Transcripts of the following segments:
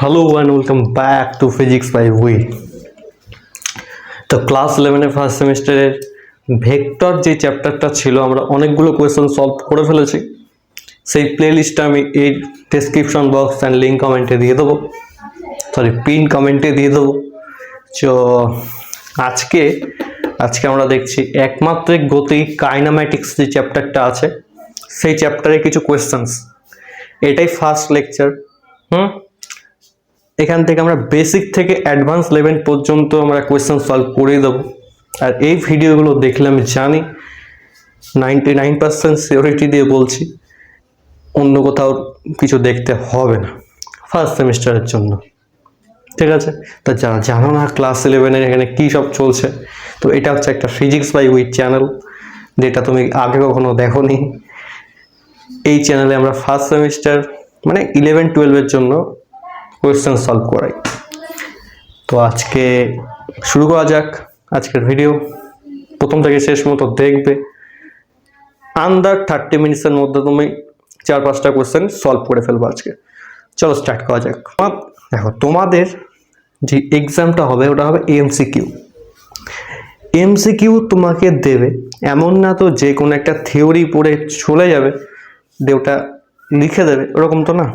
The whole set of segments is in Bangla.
Hello and welcome back to Physics by We. তো ক্লাস 11 এর ফার্স্ট সেমিস্টারের ভেক্টর যে চ্যাপ্টারটা ছিল আমরা অনেকগুলো কোয়েশ্চেন সলভ করে ফেলেছি। সেই প্লেলিস্টটা আমি এই ডেসক্রিপশন বক্স অ্যান্ড লিঙ্ক কমেন্টে দিয়ে দেবো, পিন কমেন্টে দিয়ে দেবো। তো আজকে আমরা দেখছি একমাত্রিক গতি কাইনেম্যাটিক্স যে চ্যাপ্টারটা আছে সেই চ্যাপ্টারে কিছু কোয়েশ্চেন্স। এটাই ফার্স্ট লেকচার। এখান থেকে আমরা বেসিক থেকে অ্যাডভান্স লেভেল পর্যন্ত আমরা কোয়েশ্চেন সলভ করে দেবো। আর এই ভিডিওগুলো দেখলে আমি জানি 99% সিওরিটি দিয়ে বলছি অন্য কোথাও কিছু দেখতে হবে না ফার্স্ট সেমিস্টারের জন্য, ঠিক আছে? তা যারা জানো না ক্লাস 11-এর এখানে কী সব চলছে, তো এটা হচ্ছে একটা ফিজিক্স বাই উই চ্যানেল, যেটা তুমি আগে কখনো দেখোনি। এই চ্যানেলে আমরা ফার্স্ট সেমিস্টার মানে 11-12-এর জন্য কোয়েশ্চেন সলভ করাই। তো আজকে শুরু করা যাক আজকের ভিডিও। প্রথম থেকে শেষ মতো দেখবে, আন্ডার 30 মিনিটসের মধ্যে তুমি 4-5টা কোয়েশ্চেন সলভ করে ফেলবো আজকে। চলো স্টার্ট করা যাক। দেখো, তোমাদের যে এক্সামটা হবে ওটা হবে এমসিকিউ। এমসিকিউ তোমাকে দেবে, এমন না তো যে কোনো একটা থিওরি পড়ে চলে যাবে দিয়ে ওটা লিখে দেবে, ওরকম তো না।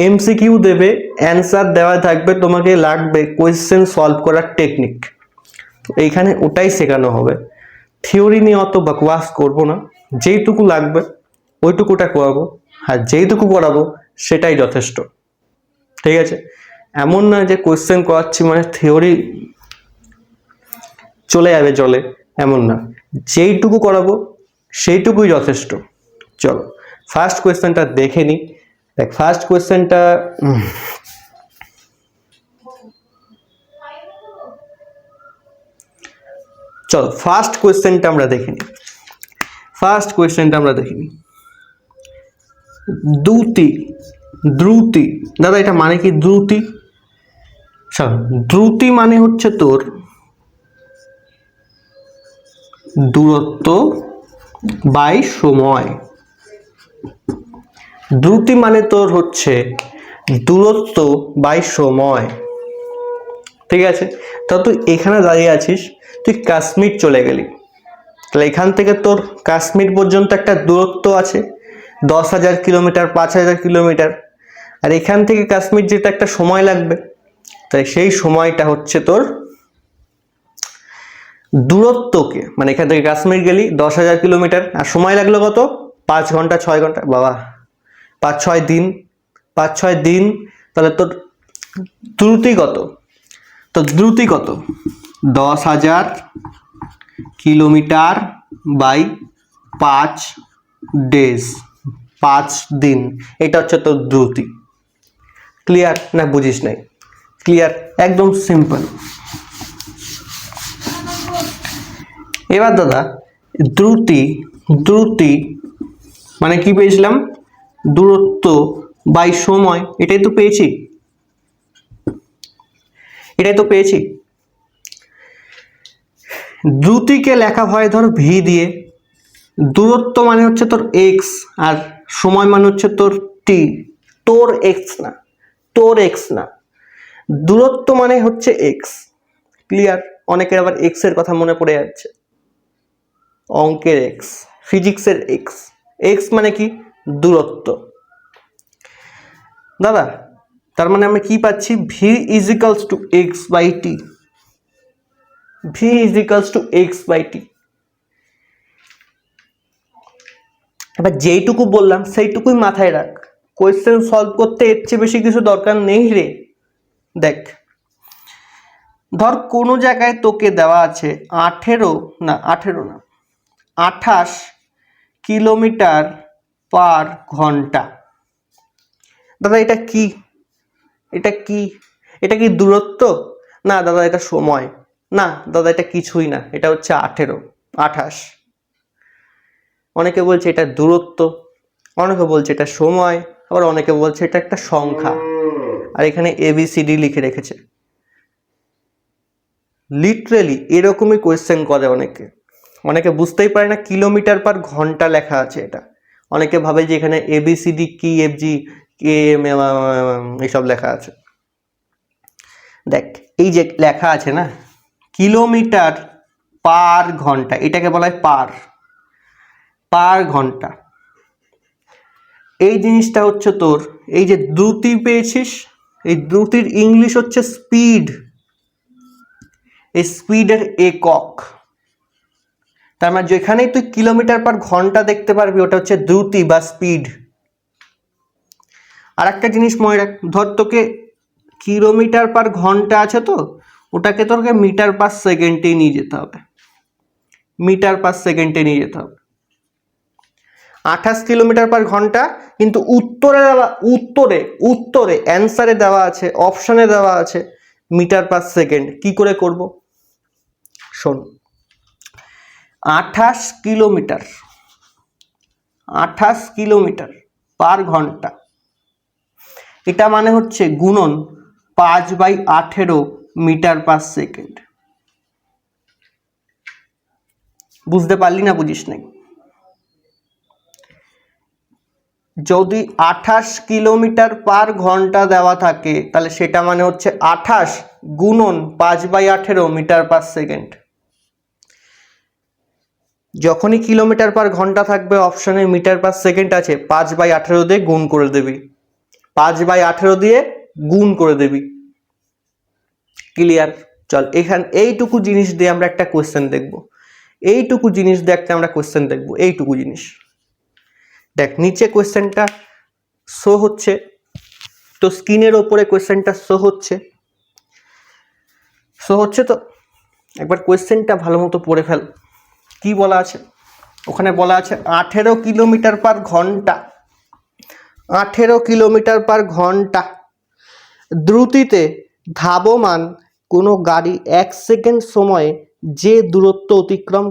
এমসিকিউ দেবে, অ্যান্সার দেওয়া থাকবে, তোমাকে লাগবে কোয়েশ্চেন সলভ করার টেকনিক। তো এইখানে ওটাই শেখানো হবে। থিওরি নিয়ে অত বকওয়াস করবো না, যেইটুকু লাগবে ওইটুকুটা করাবো, আর যেইটুকু করাবো সেটাই যথেষ্ট, ঠিক আছে? এমন না যে কোয়েশ্চেন করাচ্ছি মানে থিওরি চলে যাবে জলে, এমন না। যেইটুকু করাবো সেইটুকুই যথেষ্ট। চলো ফার্স্ট কোয়েশ্চেনটা দেখে নিই। দেখ, ফার্স্ট কোয়েশ্চেনটা চলো ফার্স্ট কোয়েশ্চেনটা আমরা দেখে নিই। দ্রুতি। দাদা এটা মানে কি দ্রুতি? দ্রুতি মানে হচ্ছে তোর দূরত্ব বাই সময়। দ্রুতি মানে তোর হচ্ছে দূরত্ব বাই সময়, ঠিক আছে? তা তুই এখানে দাঁড়িয়ে আছিস, তুই কাশ্মীর চলে গেলি, তাহলে এখান থেকে তোর কাশ্মীর পর্যন্ত একটা দূরত্ব আছে 10,000 কিলোমিটার, 5,000 কিলোমিটার। আর এখান থেকে কাশ্মীর যেটা একটা সময় লাগবে, তাই সেই সময়টা হচ্ছে তোর দূরত্বকে, মানে এখান থেকে কাশ্মীর গেলি 10,000 কিলোমিটার, আর সময় লাগলো কত? 5 ঘন্টা 6 ঘন্টা, বাবা 5-6 দিন। তাহলে তোর দ্রুতি কত? তো দ্রুতি কত? 10,000 কিলোমিটার বাই 5 ডেজ, 5 দিন। এটা হচ্ছে তোর দ্রুতি। ক্লিয়ার না? বুঝিস নাই? ক্লিয়ার, একদম সিম্পল। এবার দাদা, দ্রুতি মানে কি পেয়েছিলাম? দূরত্ব বাই সময়। এটাই তো পেয়েছি। দ্রুতিকে লেখা হয় ধর ভি দিয়ে। দূরত্ব মানে হচ্ছে তোর এক্স, আর সময় মানে হচ্ছে তোর টি। তোর এক্স না, দূরত্ব মানে হচ্ছে এক্স। ক্লিয়ার? অনেকের আবার এক্স এর কথা মনে পড়ে যাচ্ছে। অঙ্কের এক্স, ফিজিক্সের এক্স মানে কি? দূরত্ব। দাদা তার মানে আমরা কি পাচ্ছি? V is equals to X by T. এবার যেইটুকু বললাম সেইটুকুই মাথায় রাখ, কোয়েশ্চেন সলভ করতে এর চেয়ে বেশি কিছু দরকার নেই রে। দেখ, ধর কোনো জায়গায় তোকে দেওয়া আছে 28 কিলোমিটার পার ঘন্টা। দাদা এটা কি দূরত্ব? না দাদা এটা সময়। না দাদা এটা কিছুই না, এটা হচ্ছে 28। অনেকে বলছে এটা দূরত্ব, অনেকে বলছে এটা সময়, আবার অনেকে বলছে এটা একটা সংখ্যা। আর এখানে ABCD লিখে রেখেছে। লিটারেলি এরকমই কোয়েশ্চেন করে অনেকে বুঝতেই পারে না কিলোমিটার পার ঘন্টা লেখা আছে এটা। অনেকে ভাবে যে এখানে ABCD কি FG KM এইসব লেখা আছে। দেখ এই যে লেখা আছে না কিলোমিটার পার ঘন্টা, এটাকে বলা হয় পার ঘন্টা। এই জিনিসটা হচ্ছে তোর এই যে দ্রুতি পেয়েছিস, এই দ্রুতির ইংলিশ হচ্ছে স্পিড, এই স্পিডের একক। তার মানে যেখানেই তুই কিলোমিটার পার ঘন্টা দেখতে পারবি ওটা হচ্ছে দ্রুতি বা স্পিড। আর একটা জিনিস মনে রাখ, ধর তোকে কিলোমিটার পার ঘন্টা আছে তো ওটাকে তোকে মিটার পার সেকেন্ডে নিয়ে যেতে হবে, মিটার পার সেকেন্ডে নিয়ে যেতে হবে। 28 কিলোমিটার পার ঘন্টা, কিন্তু উত্তরে অ্যান্সারে দেওয়া আছে, অপশনে দেওয়া আছে মিটার পার সেকেন্ড। কি করে করব শোন, 28 কিলোমিটার পার ঘন্টা, এটা মানে হচ্ছে গুণন 5/18 মিটার পার সেকেন্ড। বুঝতে পারলি না বুঝিস নাই? যদি 28 কিলোমিটার পার ঘন্টা দেওয়া থাকে তাহলে সেটা মানে হচ্ছে 28 গুণন 5/18 মিটার পার সেকেন্ড। যখনই কিলোমিটার পার ঘন্টা থাকবে অপশনে মিটার পার সেকেন্ড আছে, 5/18 দিয়ে গুণ করে দেবি, 5/18 দিয়ে গুণ করে দেবি। ক্লিয়ার? চল এখানে এইটুকু জিনিস দিয়ে আমরা একটা কোশ্চেন দেখব, এইটুকু জিনিস দিয়ে একটা আমরা কোশ্চেন দেখব, এইটুকু জিনিস দেখ। নিচে কোশ্চেনটা শো হচ্ছে তো, স্ক্রিনের ওপরে কোশ্চেনটা শো হচ্ছে তো একবার কোশ্চেনটা ভালো মতো পড়ে ফেল। কি বলা আছে ওখানে? বলা আছে 18 কিলোমিটার পার ঘন্টা, 18 কিলোমিটার পার ঘন্টা দ্রুতিতে ধাবমান কোনো গাড়ি 1 সেকেন্ড সময়ে যে দূরত্ব অতিক্রম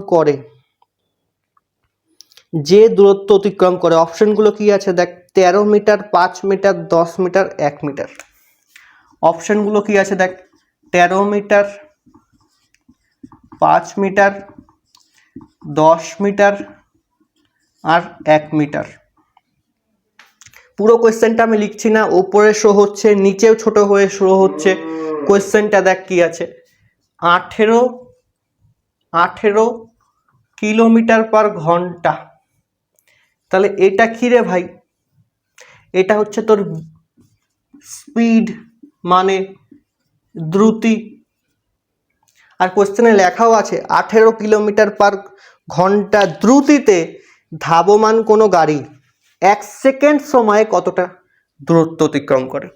করে, অপশনগুলো কি আছে দেখ, 13 মিটার, 5 মিটার, 10 মিটার, 1 মিটার। অপশনগুলো কি আছে দেখ, 13 মিটার, 5 মিটার, 10 মিটার আর 1 মিটার। পুরো কোয়েশ্চেনটা আমি লিখছি না, ওপরে শো হচ্ছে, নিচেও ছোট হয়ে শো হচ্ছে। কোয়েশ্চেনটা দেখ কি আছে, 18 কিলোমিটার পার ঘন্টা। তাহলে এটা কি রে ভাই? এটা হচ্ছে তোর স্পিড মানে দ্রুতি। আর কোশ্চেনে লেখাও আছে 18 কিলোমিটার পার ঘন্টা দ্রুতিতে ধাবমান কোনো গাড়ি 1 সেকেন্ড সময়ে কতটা দূরত্ব অতিক্রম করে।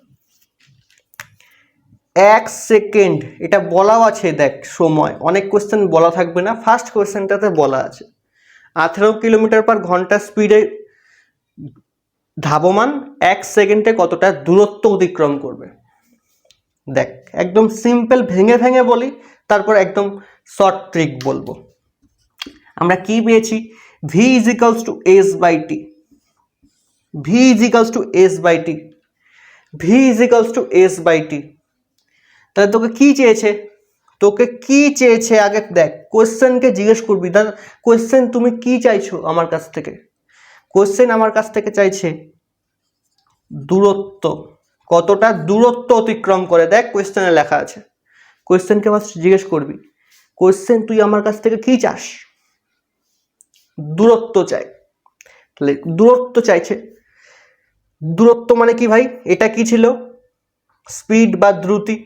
1 সেকেন্ড এটা বলাও আছে দেখ সময়, অনেক কোশ্চেন বলা থাকবে না, ফার্স্ট কোশ্চেনটাতে বলা আছে 18 কিলোমিটার পার ঘন্টা স্পিডে ধাবমান 1 সেকেন্ডে কতটা দূরত্ব অতিক্রম করবে। দেখ একদম সিম্পল, ভেঙে ভেঙে বলি, তারপর একদম শর্ট ট্রিক বলবো। আমরা কি পেয়েছি? v is equals to s by T, v is equals to s by T, v is equals to s by টি। তাহলে তোকে কি চেয়েছে আগে দেখ, কোশ্চেনকে জিজ্ঞেস করবি, দাদা কোশ্চেন তুমি কি চাইছো আমার কাছ থেকে? কোশ্চেন আমার কাছ থেকে চাইছে দূরত্ব, কতটা দূরত্ব অতিক্রম করে। দেখ কোশ্চেনে লেখা আছে, কোশ্চেনকে ফার্স্ট জিজ্ঞেস করবি, কোশ্চেন তুই আমার কাছ থেকে কি চাস? দূরত্ব চাই। তাহলে দূরত্ব চাইছে, দূরত্ব মানে কি ভাই? এটা কি ছিল? স্পিড বা দ্রুতি।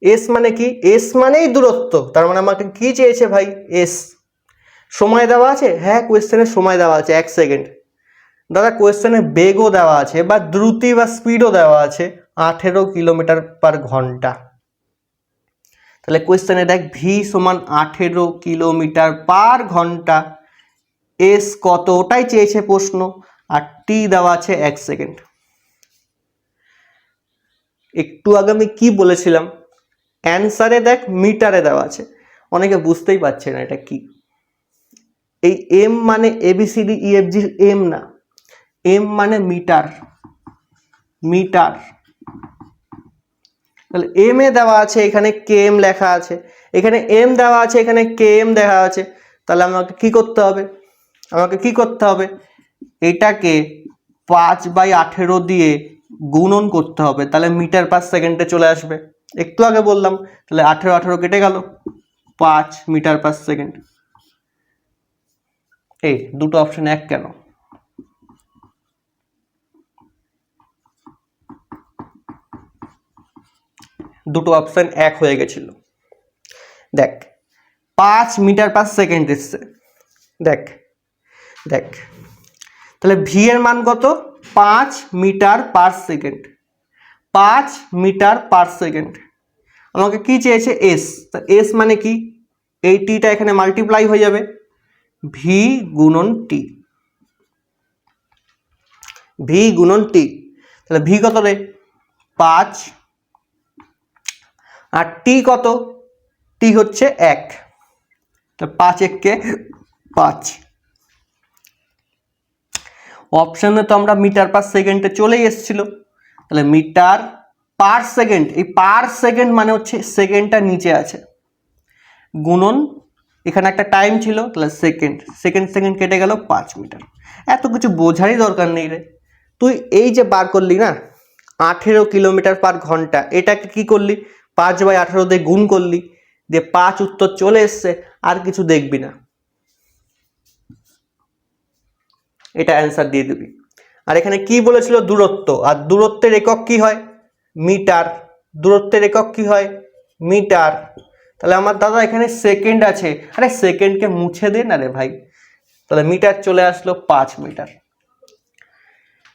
এস মানে কি? এস মানেই দূরত্ব, তার মানে আমাকে কি চেয়েছে ভাই? এস। সময় দেওয়া আছে, হ্যাঁ কোয়েশ্চেনে সময় দেওয়া আছে 1 সেকেন্ড। দাদা কোয়েশ্চেনে বেগও দেওয়া আছে বা দ্রুতি বা স্পিডও দেওয়া আছে 18 কিলোমিটার পার ঘন্টা। তাহলে কোয়েশ্চেনে দেখ ভি সমান 18 কিলোমিটার পার ঘন্টা, এস কত ওটাই চেয়েছে প্রশ্ন, আর টি দেওয়া আছে 1 সেকেন্ড। একটু আগে আমি কি বলেছিলাম, অ্যান্সারে দেখ মিটারে দেওয়া আছে, অনেকে বুঝতেই পারছে না এটা কি। এই এম মানে এবিসিডি ইএফজির এম না, এম মানে মিটার, মিটার। তাহলে এম এ দেওয়া আছে, এখানে কে এম লেখা আছে, এখানে এম দেওয়া আছে, এখানে কে এম দেখা আছে। তাহলে আমাকে কি করতে হবে? এটাকে 5/18 দিয়ে গুণন করতে হবে, তাহলে মিটার পার সেকেন্ডে চলে আসবে। একটু আগে বললাম, তাহলে 18 কেটে গেল, 5 মিটার পার সেকেন্ড। এই দুটো অপশন এক কেন? দুটো অপশন এক হয়ে গেছিল। দেখ 5 মিটার পার সেকেন্ড এসছে, দেখ দেখ তাহলে ভি এর মান কত? 5 metre per second, 5 metre per second. আমাকে কি চেয়েছে? এস। তা এস মানে কি? এই টিটা এখানে মাল্টিপ্লাই হয়ে যাবে, ভি গুণন টি, ভি গুণন টি। তাহলে ভি কত রে? 5, আর টি কত? টি হচ্ছে 1, তাহলে 5 1 5। অপশনে তো আমরা মিটার পার সেকেন্ডে চলেই এসেছিল, তাহলে মিটার পার সেকেন্ড, এই পার সেকেন্ড মানে হচ্ছে সেকেন্ডটা নিচে আছে, গুণন এখানে একটা টাইম ছিল, তাহলে সেকেন্ড, সেকেন্ড সেকেন্ড কেটে গেল 5 মিটার। এত কিছু বোঝারই দরকার নেই রে। তুই এই যে বার করলি না 18 কিলোমিটার পার ঘন্টা, এটাকে কি করলি? 5/18 দিয়ে গুণ করলি, দিয়ে 5 উত্তর চলে এসছে, আর কিছু দেখবি না, এটা অ্যান্সার দিয়ে দিবি। আর এখানে কি বলেছিল? দূরত্ব, আর দূরত্বের একক কি হয়? মিটার। দূরত্বের একক কি হয়? মিটার। তাহলে আমার দাদা এখানে সেকেন্ড আছে, আরে সেকেন্ডকে মুছে দে না রে ভাই, তাহলে মিটার চলে আসলো 5 মিটার।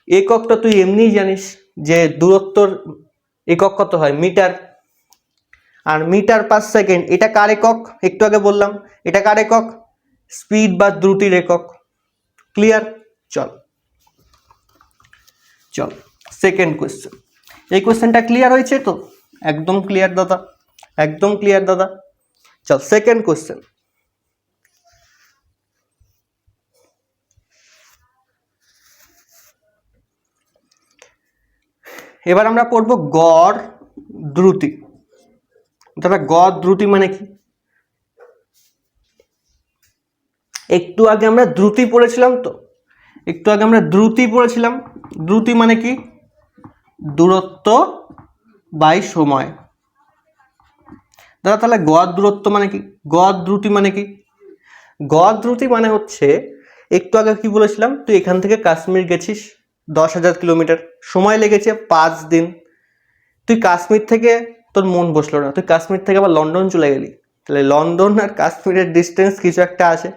এককটা তুই এমনিই জানিস যে দূরত্বর একক কত হয়? মিটার। আর মিটার পার সেকেন্ড এটা কার একক? একটু আগে বললাম, এটা কার একক? স্পিড বা দ্রুতির একক। ক্লিয়ার? চল চল সেকেন্ড কোয়েশ্চেন। এই কোয়েশ্চেনটা ক্লিয়ার হয়েছে তো? একদম ক্লিয়ার দাদা, একদম ক্লিয়ার দাদা। চল সেকেন্ড কোয়েশ্চেন। এবার আমরা পড়ব গড় দ্রুতি। দাদা গড় দ্রুতি মানে কি? একটু আগে আমরা দ্রুতি পড়েছিলাম তো, একটু আগে আমরা দ্রুতি পড়েছিলাম। দ্রুতি মানে কি? দূরত্ব বাই সময়। দাদা তাহলে গড় দূরত্ব মানে কি? গড় দ্রুতি মানে কি? গড় দ্রুতি মানে হচ্ছে, একটু আগে কি বলেছিলাম, তুই এখান থেকে কাশ্মীর গেছিস 10,000 কিলোমিটার, সময় লেগেছে 5 দিন। তুই কাশ্মীর থেকে তোর মন বসলো না, তুই কাশ্মীর থেকে আবার লন্ডন চলে গেলি, তাহলে লন্ডন আর কাশ্মীরের ডিস্টেন্স কিছু একটা আছে,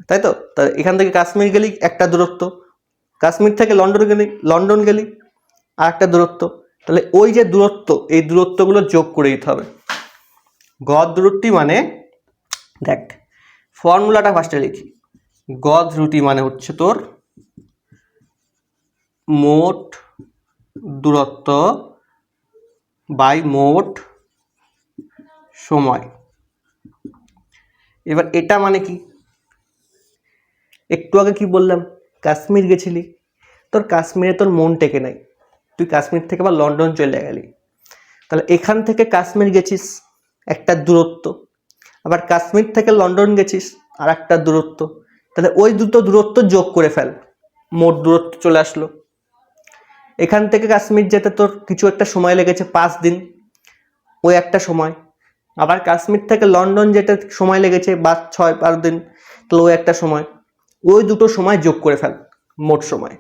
তাই তো? তা এখান থেকে কাশ্মীর গেলি একটা দূরত্ব, কাশ্মীর থেকে লন্ডন গেলি আর একটা দূরত্ব, তাহলে ওই যে দূরত্ব, এই দূরত্বগুলো যোগ করে দিতে হবে। গড় দূরত্ব মানে, দেখ ফর্মুলাটা ফার্স্টে লিখি। গড় দ্রুতি মানে হচ্ছে তোর মোট দূরত্ব বাই মোট সময়। এবার এটা মানে কি? একটু আগে কি বললাম? কাশ্মীর গেছিলি, তোর কাশ্মীরে তোর মন টেকে নাই, তুই কাশ্মীর থেকে আবার লন্ডন চলে গেলি, তাহলে এখান থেকে কাশ্মীর গেছিস একটা দূরত্ব, আবার কাশ্মীর থেকে লন্ডন গেছিস আর একটা দূরত্ব, তাহলে ওই দুটো দূরত্ব যোগ করে ফেল, মোট দূরত্ব চলে আসলো। এখান থেকে কাশ্মীর যেতে তোর কিছু একটা সময় লেগেছে 5 দিন, ওই একটা সময়। আবার কাশ্মীর থেকে লন্ডন যেতে সময় লেগেছে 6-5 দিন, তাহলে ওই একটা সময়। ওই দুটো সময় যোগ করে ফেল, মোট সময়।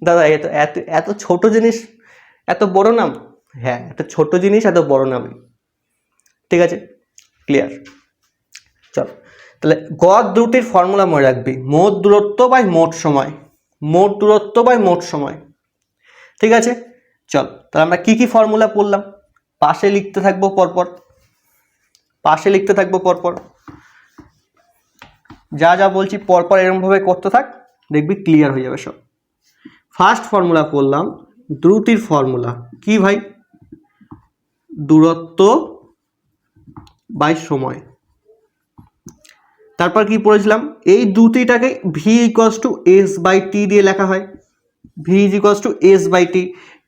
দাদা এত এত এত ছোট জিনিস এত বড় নাম? হ্যাঁ, এত ছোট জিনিস এত বড় নাম। ঠিক আছে, ক্লিয়ার? চল তাহলে গড় দ্রুতির ফর্মুলা মনে রাখবি, মোট দূরত্ব বাই মোট সময়, মোট দূরত্ব বাই মোট সময়। ঠিক আছে, চল তাহলে আমরা কি কি ফর্মুলা পড়লাম পাশে লিখতে থাকবো পরপর, পাশে লিখতে থাকবো পরপর, যা যা বলছি পরপর এরকমভাবে করতে থাক, দেখবি ক্লিয়ার হয়ে যাবে সব। ফার্স্ট ফর্মুলা পড়লাম দ্রুতির ফর্মুলা কি ভাই? দূরত্ব বাই সময়। তারপর কি পড়েছিলাম? এই দ্রুতিটাকে V equals to S by T দিয়ে লেখা হয়, V is equals to S by T.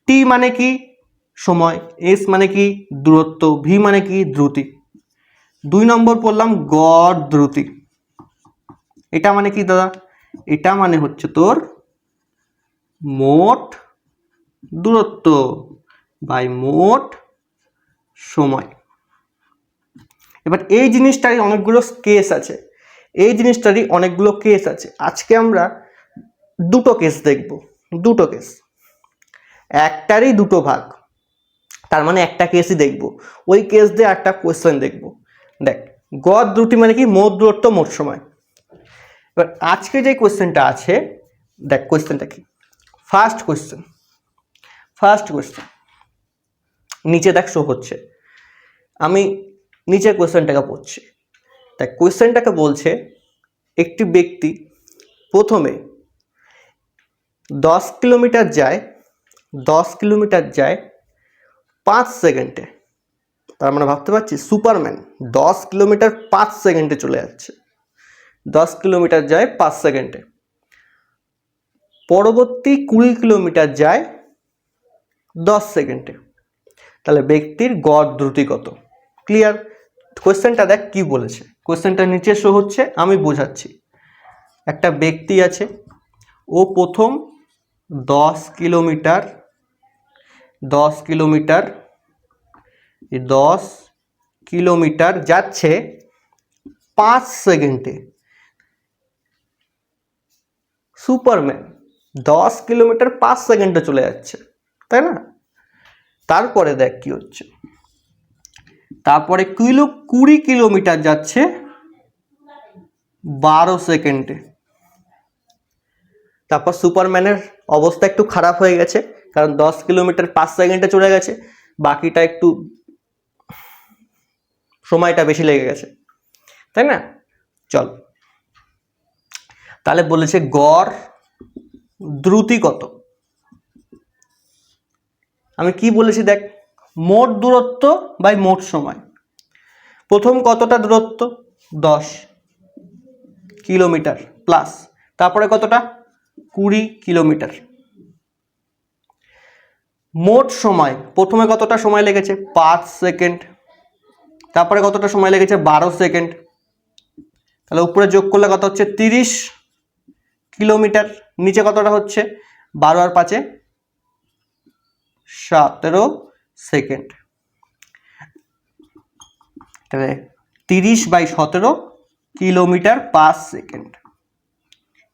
T মানে কি? সময়, এস মানে কি? দূরত্ব, ভি মানে কি? দ্রুতি। 2 নম্বর পড়লাম গড় দ্রুতি। এটা মানে কি দাদা? এটা মানে হচ্ছে তোর মোট দূরত্ব বাই মোট সময়। এবার এই জিনিসটারই অনেকগুলো কেস আছে, আজকে আমরা দুটো কেস দেখব, দুটো কেস, একটারই দুটো ভাগ, তার মানে একটা কেসই দেখব, ওই কেস দিয়ে একটা কোয়েশ্চেন দেখব। দেখ, গড় দ্রুতি মানে কি? মোট দূরত্ব মোট সময়। এবার আজকে যে কোয়েশ্চেনটা আছে, দেখ কোয়েশ্চেনটা কি। ফার্স্ট কোয়েশ্চেন নিচে দেখ শো হচ্ছে, আমি নিচে কোয়েশ্চেনটাকে পড়ছি। দেখ কোয়েশ্চেনটাকে বলছে একটি ব্যক্তি প্রথমে 10 কিলোমিটার যায় 5 সেকেন্ডে। তার মানে ভাবতে পারছিস, সুপারম্যান 10 কিলোমিটার 5 সেকেন্ডে চলে যাচ্ছে, 10 কিলোমিটার যায় 5 সেকেন্ডে। পরবর্তী 20 কিলোমিটার যায় 10 সেকেন্ডে। তাহলে ব্যক্তির গড় দ্রুতি কত? ক্লিয়ার? কোয়েশ্চেনটা দেখ কি বলেছে, কোয়েশ্চেনটা নিচে শো হচ্ছে, আমি বোঝাচ্ছি। একটা ব্যক্তি আছে, ও প্রথম 10 কিলোমিটার 10 কিলোমিটার যাচ্ছে 5 সেকেন্ডে। সুপারম্যান 10 কিলোমিটার 5 সেকেন্ডে চলে যাচ্ছে, তাই না? তারপরে দেখ কি হচ্ছে, তারপরে 20 কিলোমিটার যাচ্ছে 12 সেকেন্ডে। তারপর সুপারম্যানের অবস্থা একটু খারাপ হয়ে গেছে, কারণ 10 কিলোমিটার 5 সেকেন্ডে চলে গেছে, বাকিটা একটু সময়টা বেশি লেগে গেছে, তাই না? চল, তাহলে বলেছে গড় দ্রুতি কত। আমি কি বলেছি দেখ, মোট দূরত্ব বাই মোট সময়। প্রথম কতটা দূরত্ব? 10 কিলোমিটার প্লাস, তারপরে কতটা? 20 কিলোমিটার। মোট সময়, প্রথমে কতটা সময় লেগেছে? 5 সেকেন্ড। তারপরে কতটা সময় লেগেছে? 12 সেকেন্ড। তাহলে উপরে যোগ করলে কত হচ্ছে? 30 কিলোমিটার। নিচে কতটা হচ্ছে? 12 আর 5 17 সেকেন্ড। তাহলে 30/17 কিলোমিটার পার সেকেন্ড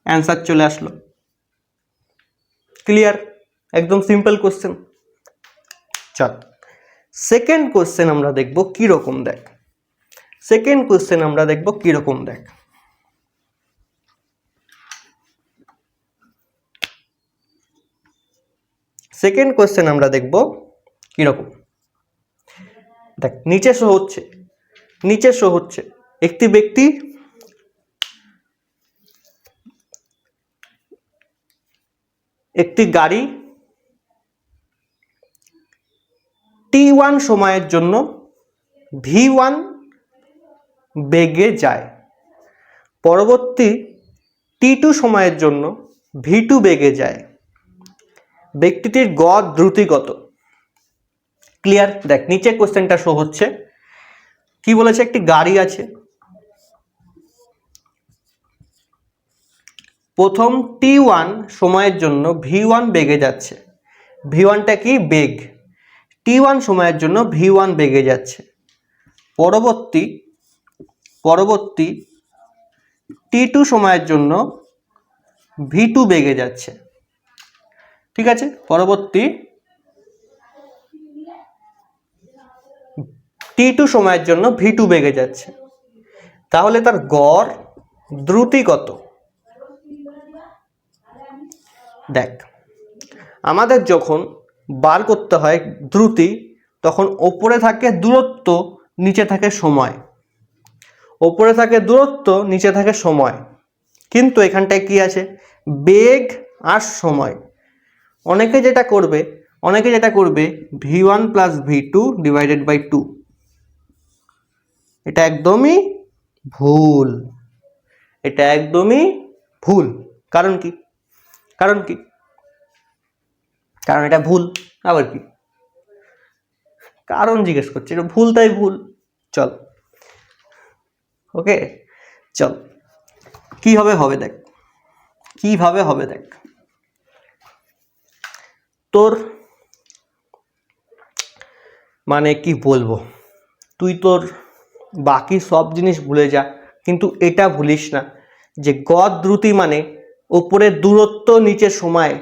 অ্যান্সার চলে আসলো। ক্লিয়ার? একদম সিম্পল কোশ্চেন। চল, সেকেন্ড কোশ্চেন আমরা দেখব কিরকম। দেখ, সেকেন্ড কোশ্চেন আমরা দেখব কিরকম। দেখ, সেকেন্ড কোশ্চেন আমরা দেখব কিরকম। দেখ নিচে শো হচ্ছে একটি ব্যক্তি একটি গাড়ি t1 সময়ের জন্য v1 বেগে যায়, পরবর্তী t2 সময়ের জন্য v2 বেগে যায়। ব্যক্তিটির গড় দ্রুতি কত? ক্লিয়ার? দেখ নিচে কোশ্চেনটা শো হচ্ছে, কি বলেছে? একটি গাড়ি আছে, প্রথম t1 সময়ের জন্য v1 বেগে যাচ্ছে। v1টা কি? বেগ। t1 সময়ের জন্য v1 বেগে যাচ্ছে, পরবর্তী t2 সময়ের জন্য v2 বেগে যাচ্ছে। ঠিক আছে? পরবর্তী t2 সময়ের জন্য v2 বেগে যাচ্ছে। তাহলে তার গড় দ্রুতি কত? দেখ, আমাদের যখন বার করতে হয় দ্রুতি, তখন ওপরে থাকে দূরত্ব, নিচে থাকে সময়। ওপরে থাকে দূরত্ব, নিচে থাকে সময়, কিন্তু এখানটায় কি আছে? বেগ আর সময়। অনেকে যেটা করবে v1 plus v2 divided by 2। এটা একদমই ভুল, কারণ কি? কারণ এটা ভুল। আবার কি কারণ জিজ্ঞেস করছে? এটা ভুল, তাই ভুল। চল, ওকে, চল কিভাবে হবে দেখ। তোর মানে কি বলবো, তুই তোর বাকি সব জিনিস ভুলে যা, কিন্তু এটা ভুলিস না যে গড় দ্রুতি মানে ওপরের দূরত্ব নিচের সময়,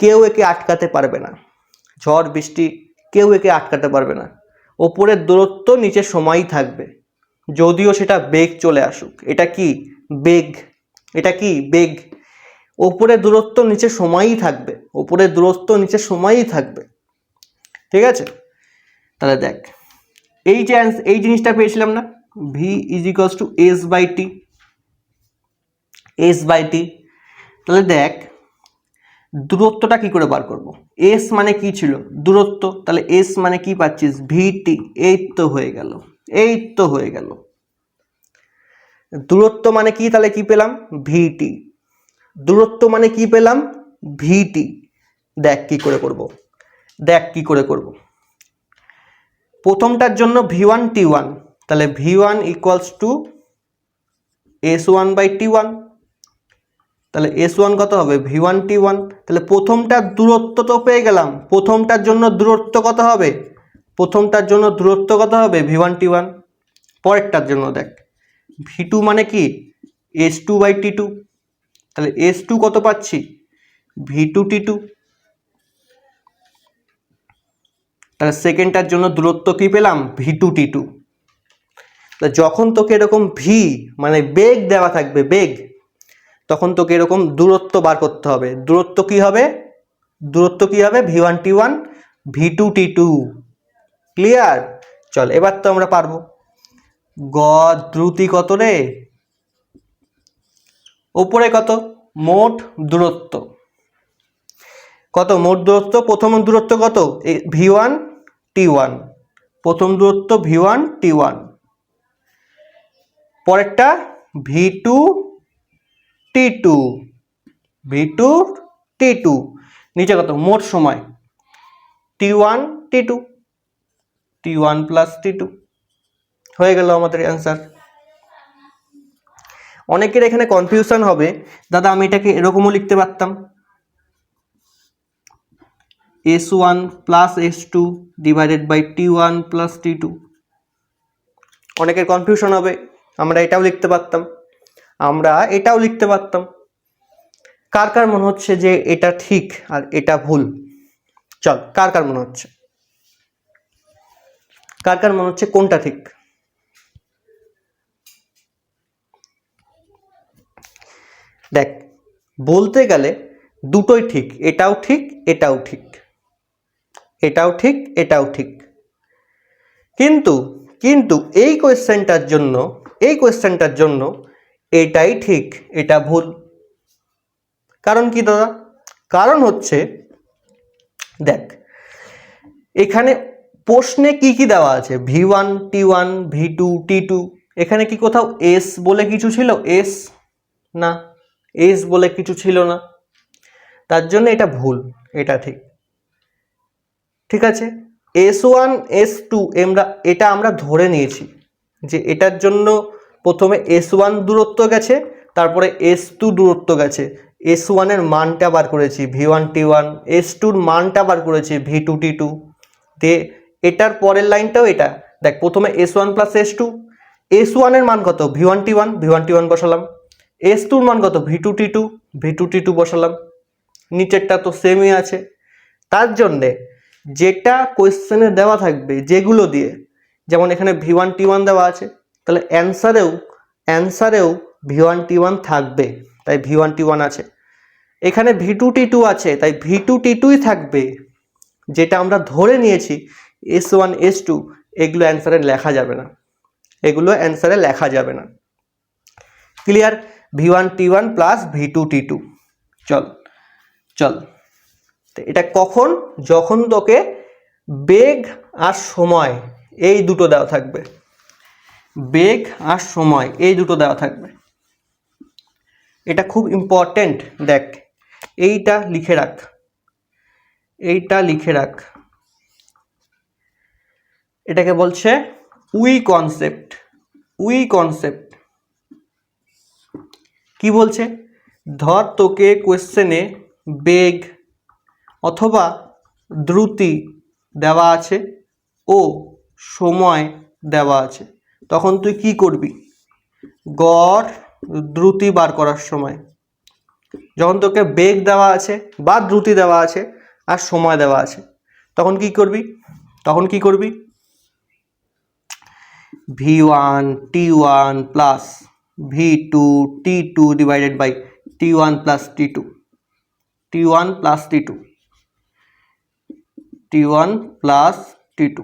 কেউ একে আটকাতে পারবে না। ঝড় বৃষ্টি কেউ একে আটকাতে পারবে না। ওপরের দূরত্ব নিচের সময়ই থাকবে, যদিও সেটা বেগ চলে আসুক। এটা কি বেগ, এটা কি বেগ। ওপরের দূরত্ব নিচের সময়ই থাকবে, ওপরের দূরত্ব নিচের সময়ই থাকবে। ঠিক আছে, তাহলে দেখ এই যে এই জিনিসটা পেয়েছিলাম না, v is equals to S by t, s by টি। তাহলে দেখ দূরত্বটা কি করে বার করব, এস মানে কি ছিল দূরত্ব, তাহলে এস মানে কি পাচ্ছিস ভিটি, এই তো হয়ে গেল, এই তো হয়ে গেল। দূরত্ব মানে কি, তাহলে কি পেলাম ভিটি, দূরত্ব মানে কি পেলাম ভিটি। দেখ কি করে করব, দেখ কি করে করব। প্রথমটার জন্য ভি1 টি1, তাহলে v1 equals to s1 by t1, তাহলে এস1 কত হবে ভি1 টি1। তাহলে প্রথমটার দূরত্ব তো পেয়ে গেলাম, প্রথমটার জন্য দূরত্ব কত হবে, প্রথমটার জন্য দূরত্ব কত হবে ভি1 টি1। পরেরটার জন্য দেখ ভি2 মানে কি এস2 বাই টি2, তাহলে এস2 কত পাচ্ছি ভি2 টি2। তাহলে সেকেন্ডটার জন্য দূরত্ব কি পেলাম ভি2 টি2। যখন তোকে এরকম ভি মানে বেগ দেওয়া থাকবে, বেগ, তখন তোকে এরকম দূরত্ব বার করতে হবে। দূরত্ব কি হবে, দূরত্ব কি হবে ভি1 টি1 ভি2 টি2। ক্লিয়ার? চল এবার তো আমরা পারবো। গড় দ্রুতি কত রে, ওপরে কত মোট দূরত্ব, কত মোট দূরত্ব, প্রথম দূরত্ব কত ভি1 টি1, প্রথম দূরত্ব ভি1 টি1, পরেরটা ভি2 টি2, ভি2 টি2, নিচে কত মোট সময় টি1 টি2, টি1 প্লাস টি2। হয়ে গেল আমাদের অ্যান্সার। অনেকের এখানে কনফিউশন হবে, দাদা আমি এটাকে এরকমও লিখতে পারতাম, s1 plus s2 divided by t1 plus t2. অনেকের কনফিউশন হবে, আমরা এটাও লিখতে পারতাম, আমরা এটাও লিখতে পারতাম। কার কার মনে হচ্ছে যে এটা ঠিক আর এটা ভুল? চল কার কার মনে হচ্ছে, কার কার মনে হচ্ছে কোনটা ঠিক? দেখ বলতে গেলে দুটোই ঠিক, এটাও ঠিক এটাও ঠিক, এটাও ঠিক এটাও ঠিক। কিন্তু কিন্তু এই কোয়েশ্চেনটার জন্য, এই কোয়েশ্চেনটার জন্য এটাই ঠিক এটা ভুল। কারণ কি দাদা? কারণ হচ্ছে দেখ এখানে প্রশ্নে কি কি দেওয়া আছে, ভি1 টি1 ভি2 টি2, এখানে কি কোথাও এস বলে কিছু ছিল? এস না, এস বলে কিছু ছিল না, তার জন্য এটা ভুল, এটা ঠিক। ঠিক আছে, s1 s2 এটা আমরা ধরে নিয়েছি যে এটার জন্য প্রথমে s1 দূরত্ব গেছে, তারপরে s2 দূরত্ব গেছে, s1 এর মানটা বার করেছি ভি1 টি1, s2 এর মানটা বার করেছি ভি2 টি2। তে এটার পরের লাইনটাও এটা, দেখ প্রথমে s1 প্লাস s2, s1 এর মান কত ভি1 টি1, ভি1 টি1 বসালাম, s2 এর মান কত ভি2 টি2, ভি2 টি2 বসালাম, নিচেরটা তো সেমই আছে। তার জন্যে যেটা কোয়েশ্চেনে দেওয়া থাকবে যেগুলো দিয়ে, যেমন এখানে ভি1 টি1 দেওয়া আছে, তাহলে অ্যান্সারেও ভি1 টি1 থাকবে, তাই ভি1 টি1 আছে। এখানে ভি2 টি2 আছে, তাই ভি2 টি2ই থাকবে। যেটা আমরা ধরে নিয়েছি s1 s2, এগুলো অ্যান্সারে লেখা যাবে না, এগুলো অ্যান্সারে লেখা যাবে না। Clear? V1 t1 plus v2 t2. চল চল, এটা কখন, যখন তোকে বেগ আর সময় এই দুটো দেওয়া থাকবে, বেগ আর সময় এই দুটো দেওয়া থাকবে। এটা খুব ইম্পর্টেন্ট, দেখ এইটা লিখে রাখ, এইটা লিখে রাখ। এটাকে বলছে উই কনসেপ্ট, উই কনসেপ্ট। কি বলছে? ধর তোকে কোয়েশ্চেনে বেগ অথবা দ্রুতি দেওয়া আছে, ও সময় দেওয়া আছে, তখন তুই কি করবি? গড় দ্রুতি বার করার সময় যখন তোকে বেগ দেওয়া আছে বা দ্রুতি দেওয়া আছে আর সময় দেওয়া আছে, তখন কি করবি? v1 t1 plus v2 t2 divided by t1 plus t2 t1 plus t2 t1 plus t2।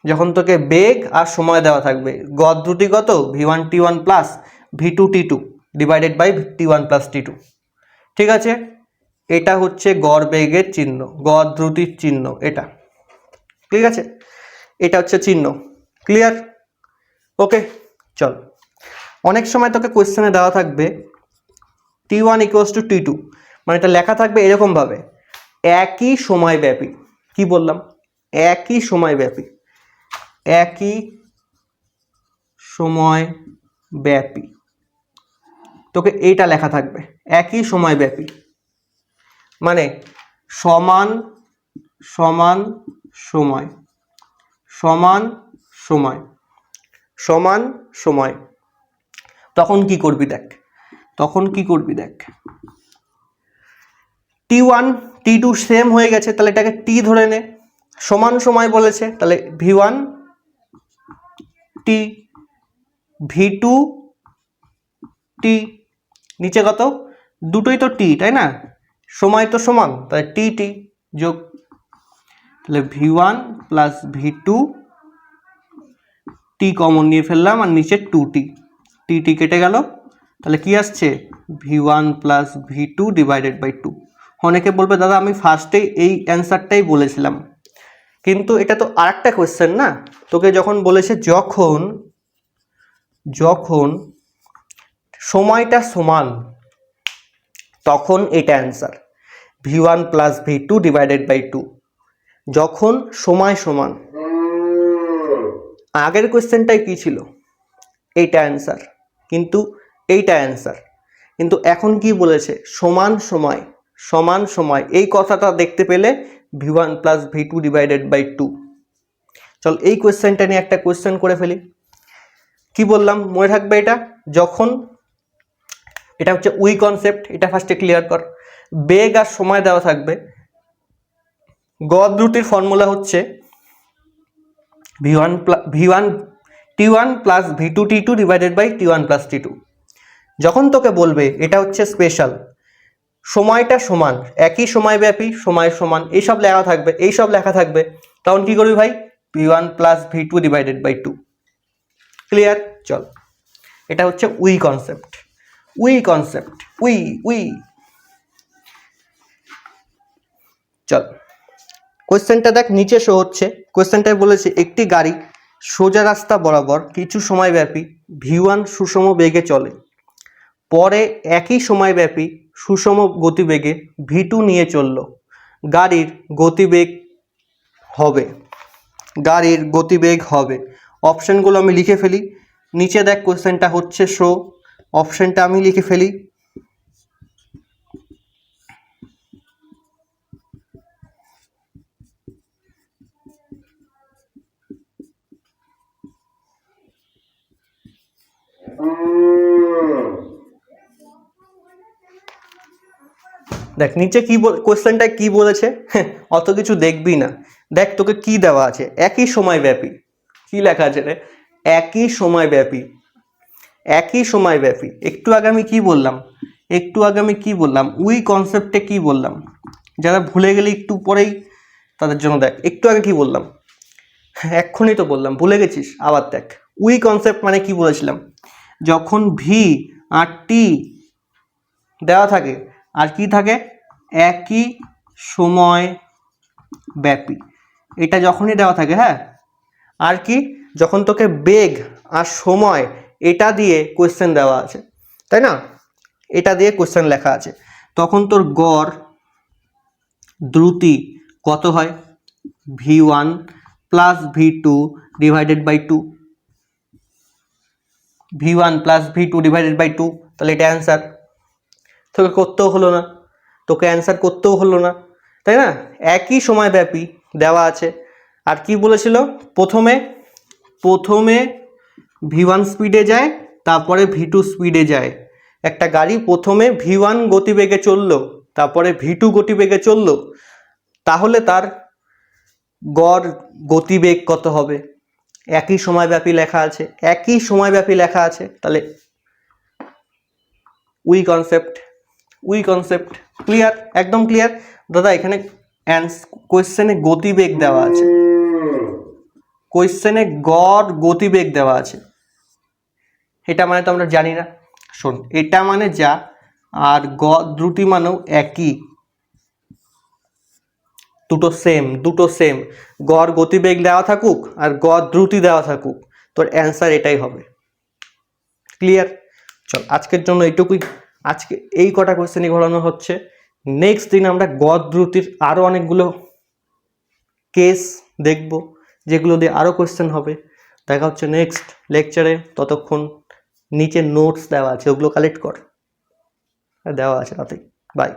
যখন তোকে বেগ আর সময় দেওয়া থাকবে, গড় দ্রুতি কত? v1 t1 plus v2 t2 divided by t1 plus t2। ঠিক আছে, এটা হচ্ছে গড় বেগের চিহ্ন, গড় দ্রুতির চিহ্ন এটা। ঠিক আছে, এটা হচ্ছে চিহ্ন। ক্লিয়ার? ওকে, চল। অনেক সময় তোকে কোয়েশ্চেনে দেওয়া থাকবে t1 ইকুয়ালস টু t2, মানে এটা লেখা থাকবে এরকম ভাবে, একই সময় ব্যাপী। কি বললাম? একই সময় ব্যাপী, একই সময় ব্যাপী। তোকে এইটা লেখা থাকবে, একই সময় ব্যাপী, মানে সমান সমান সময়, সমান সময়, সমান সময়। তখন কি করবি দেখ, t1 t2 সেম হয়ে গেছে, তাহলে এটাকে t ধরে নে। সমান সময় বলেছে, তাহলে v1 t v2 t, নিচে কত? দুটোই তো t, তাই না? সময় তো সমান, তাই t t যোগ, তাহলে v1 plus v2 t common নিয়ে ফেললাম, আর নিচে 2t, t কেটে গেল, তাহলে কি আসছে? v1 plus v2 divided by 2। অনেকে বলবে দাদা আমি ফার্স্টেই এই অ্যান্সারটাই বলেছিলাম, কিন্তু এটা তো আরেকটা কোয়েশ্চেন না। তোকে যখন বলেছে যখন সময়টা সমান, তখন এটা answer v1 plus v2 divided by 2। যখন সময় সমান, আগের কোয়েশ্চেনটাই কি ছিল? এইটা অ্যান্সার, কিন্তু এইটা অ্যান্সার। কিন্তু এখন কি বলেছে? সমান সময়, সমান সময়। এই কথাটা দেখতে পেলে v1 plus v2 divided by 2। চল এই কোয়েশ্চেনটা নিয়ে একটা কোয়েশ্চেন করে ফেলি। কি বললাম মনে থাকবে? এটা যখন, এটা হচ্ছে উই কনসেপ্ট, এটা ফার্স্টে ক্লিয়ার কর। বেগ আর সময় দেওয়া থাকবে, গড় দ্রুতির ফর্মুলা হচ্ছে v1 t1 plus v2 t2 divided by t1 plus t2। যখন তোকে বলবে এটা হচ্ছে স্পেশাল, সময়টা সমান, একই সময় ব্যাপী, সময় সমান, এইসব লেখা থাকবে, তখন কি করবি ভাই? v1 plus v2 divided by 2। Clear? চল, এটা হচ্ছে উই কনসেপ্ট, উই। চল কোয়েশ্চেনটা দেখ, নিচে শো হচ্ছে। কোয়েশ্চেনটায় বলেছে একটি গাড়ি সোজা রাস্তা বরাবর কিছু সময় ব্যাপী v1 সুষম বেগে চলে, পরে একই সময় ব্যাপী সুষম গতিবেগে v2 নিয়ে চলল, গাড়ির গতিবেগ হবে। অপশনগুলো আমি লিখে ফেলি। নিচে দেখ কোয়েশ্চেনটা হচ্ছে শো, অপশনটা আমি লিখে ফেলি। দেখ নিচে কি কোয়েশ্চেনটা কি বলেছে, অত কিছু দেখবি না। দেখ তোকে কি দেওয়া আছে, একই সময় ব্যাপী। কি লেখা আছে রে? একই সময় ব্যাপী, একই সময় ব্যাপী। একটু আগে আমি কি বললাম? উই কনসেপ্টে কি বললাম? যারা ভুলে গেলে একটু পরেই তাদের জন্য দেখ, একটু আগে কি বললাম? এক্ষুনি তো বললাম, ভুলে গেছিস? আবার দেখ, উই কনসেপ্ট মানে কি বলেছিলাম? যখন ভি আর টি দেওয়া থাকে আর কি থাকে? একই সময় ব্যাপী, এটা যখনই দেওয়া থাকে, হ্যাঁ। আর কি? যখন তোকে বেগ আর সময় এটা দিয়ে কোয়েশ্চেন দেওয়া আছে, তাই না? এটা দিয়ে কোয়েশ্চেন লেখা আছে, তখন তোর গড় দ্রুতি কত হয়? v1 plus v2 divided by 2, v1 plus v2 divided by 2। তাহলে এটা অ্যান্সার। তোকে অ্যান্সার করতেও হলো না, তাই না? একই সময় ব্যাপী দেওয়া আছে, আর কি বলেছিল, প্রথমে v1 স্পিডে যায়, তারপরে v2 স্পিডে যায়। একটা গাড়ি প্রথমে v1 গতিবেগে চললো, তারপরে v2 গতিবেগে চললো, তাহলে তার গড় গতিবেগ কত হবে? একই সময়ব্যাপী লেখা আছে, তাহলে উই কনসেপ্ট ক্লিয়ার, একদম ক্লিয়ার দাদা। এখানে কোয়েশ্চেনে গতিবেগ দেওয়া আছে, কোয়েশ্চেনে গড় গতিবেগ দেওয়া আছে, এটা মানে তো আমরা জানি না। শোন, এটা মানে যা, আর গড় দ্রুতি মানেও একই, দুটো সেম। গড় গতিবেগ দেওয়া থাকুক আর গড় দ্রুতি দেওয়া থাকুক, তোর অ্যান্সার এটাই হবে। ক্লিয়ার? চল, আজকের জন্য এইটুকুই। আজকে এই কটা কোয়েশ্চেনই ঘোরানো হচ্ছে। নেক্সট দিন আমরা গড় দ্রুতির আরও অনেকগুলো কেস দেখব, যেগুলো দিয়ে আরও কোয়েশ্চেন হবে। দেখা হচ্ছে নেক্সট লেকচারে। ততক্ষণ নিচে নোটস দেওয়া আছে, ওগুলো কালেক্ট কর, দেওয়া আছে তাতে। বাই।